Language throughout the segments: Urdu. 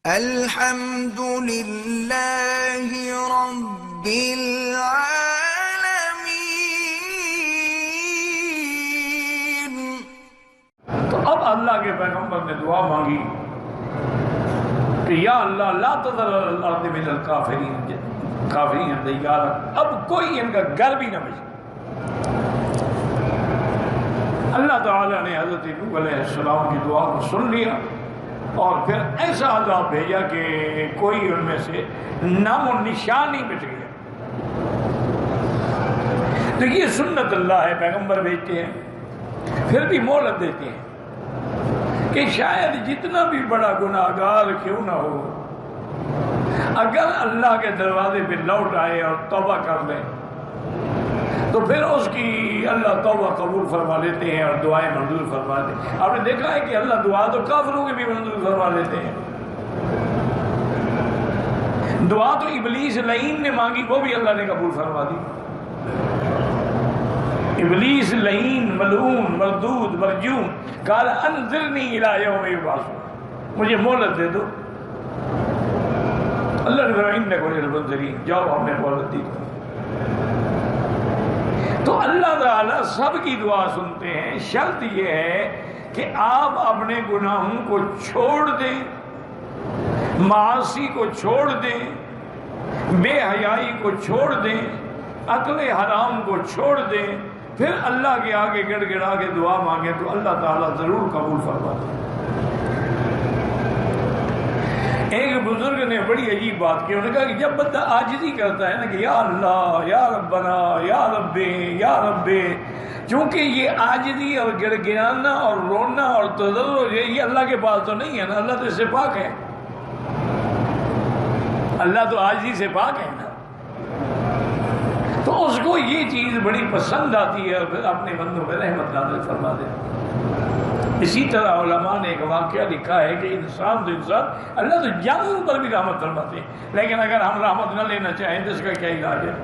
الحمد للہ رب العالمین۔ تو اب اللہ کے پیغمبر نے دعا مانگی کہ یا اللہ لا تذر علی الارض من الکافرین دیارا، اب کوئی ان کا گھر بھی نہ بچے۔ اللہ تعالیٰ نے حضرت نوح علیہ السلام کی دعا کو سن لیا اور پھر ایسا عذاب بھیجا کہ کوئی ان میں سے نام و نشان نہیں مٹ گیا۔ تو یہ سنت اللہ ہے، پیغمبر بھیجتے ہیں پھر بھی مہلت دیتے ہیں کہ شاید جتنا بھی بڑا گناہگار کیوں نہ ہو، اگر اللہ کے دروازے پہ لوٹ آئے اور توبہ کر لے تو پھر اس کی اللہ توبہ قبول فرما لیتے ہیں اور دعائیں منظور فرما دیتے ہیں۔ آپ نے دیکھا ہے کہ اللہ دعا تو کافروں کی بھی منظور فرما لیتے ہیں۔ دعا تو ابلیس لعین نے مانگی، وہ بھی اللہ نے قبول فرما دی۔ ابلیس لعین ملعون مردود مرجوم قال انظرنی الی یوم یبعثون، مجھے مہلت دے دو۔ اللہ نے فرمایا انک من المنظرین، جاؤ ہم نے مہلت دی۔ تو اللہ تعالیٰ سب کی دعا سنتے ہیں، شرط یہ ہے کہ آپ اپنے گناہوں کو چھوڑ دیں، معاصی کو چھوڑ دیں، بے حیائی کو چھوڑ دیں، عقل حرام کو چھوڑ دیں، پھر اللہ کے آگے گڑ گڑا کے دعا مانگیں تو اللہ تعالیٰ ضرور قبول فرماتے ہیں۔ ایک بزرگ نے بڑی عجیب بات کی، انہوں نے کہا کہ جب بندہ عاجزی کرتا ہے نا کہ یا اللہ یا ربنا یا رب یا رب، چونکہ یہ عاجزی اور گڑ گڑانا اور رونا اور تضرع یہ اللہ کے پاس تو نہیں ہے نا، اللہ تو اس سے پاک ہے، اللہ تو عاجزی سے پاک ہے نا، تو اس کو یہ چیز بڑی پسند آتی ہے اور پھر اپنے بندوں پہ رحمت نازل فرما دے۔ اسی طرح علماء نے ایک واقعہ لکھا ہے کہ انسان اللہ تو جانوروں پر بھی رحمت فرماتے ہیں، لیکن اگر ہم رحمت نہ لینا چاہیں تو اس کا کیا علاج ہے؟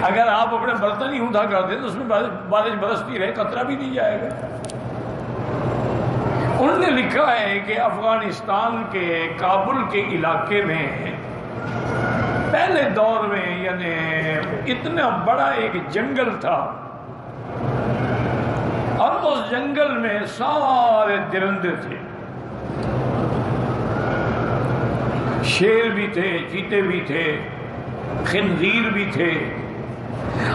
اگر آپ اپنے برتن ہی اونٹا کر دیں تو اس میں بارش برستی رہے، قطرہ بھی نہیں جائے گا۔ انہوں نے لکھا ہے کہ افغانستان کے کابل کے علاقے میں پہلے دور میں یعنی اتنا بڑا ایک جنگل تھا اور اس جنگل میں سارے درندے تھے، شیر بھی تھے، چیتے بھی تھے، خنزیر بھی تھے،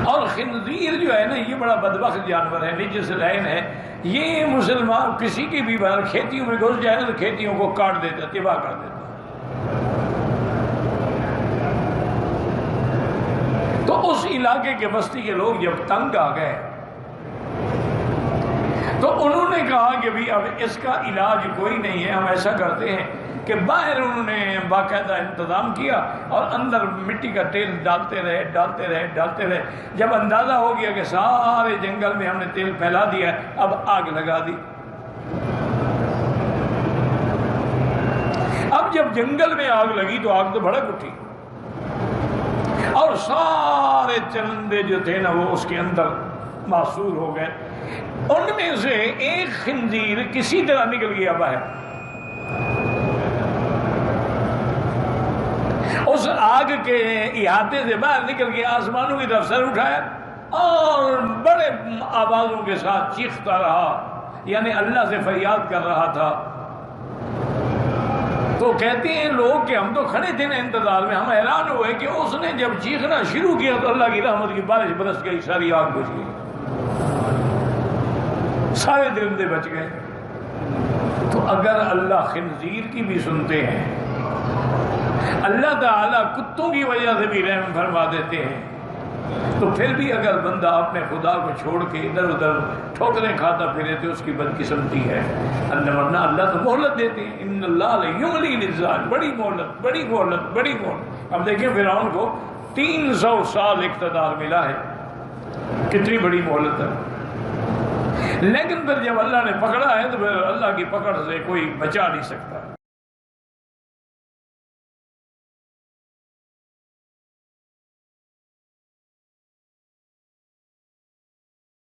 اور خنزیر جو ہے نا یہ بڑا بدبخت جانور ہے، نجس لعین ہے، یہ مسلمان کسی کی بھی بار کھیتیوں میں گھس جائے تو کھیتیوں کو کاٹ دیتا، تباہ کر دیتا۔ تو اس علاقے کے بستی کے لوگ جب تنگ آ گئے تو انہوں نے کہا کہ بھی اب اس کا علاج کوئی نہیں ہے، ہم ایسا کرتے ہیں کہ باہر انہوں نے باقاعدہ انتظام کیا اور اندر مٹی کا تیل ڈالتے رہے، جب اندازہ ہو گیا کہ سارے جنگل میں ہم نے تیل پھیلا دیا ہے، اب آگ لگا دی۔ اب جب جنگل میں آگ لگی تو آگ تو بھڑک اٹھی اور سارے چرندے جو تھے نا وہ اس کے اندر معصور ہو گئے۔ ان میں سے ایک خنزیر کسی طرح نکل گیا باہر، اس آگ کے احاطے سے باہر نکل گیا، آسمانوں کی طرف سر اٹھایا اور بڑے آوازوں کے ساتھ چیختا رہا، یعنی اللہ سے فریاد کر رہا تھا۔ تو کہتے ہیں لوگ کہ ہم تو کھڑے تھے نا انتظار میں، ہم حیران ہوئے کہ اس نے جب چیخنا شروع کیا تو اللہ کی رحمت کی بارش برس گئی، ساری آگ بجھ گئی، سارے درندے بچ گئے۔ تو اگر اللہ خنزیر کی بھی سنتے ہیں، اللہ تعالیٰ کتوں کی وجہ سے بھی رحم فرما دیتے ہیں، تو پھر بھی اگر بندہ اپنے خدا کو چھوڑ کے ادھر ادھر ٹھوکریں کھاتا پھرے تو اس کی بدقسمتی ہے۔ ورنہ اللہ تو مہلت دیتے ہیں، ان اللہ لیملی للظالم، بڑی مہلت۔ اب دیکھیں فرعون کو 300 سال اقتدار ملا ہے، کتنی بڑی مہلت ہے، لیکن پھر جب اللہ نے پکڑا ہے تو پھر اللہ کی پکڑ سے کوئی بچا نہیں سکتا۔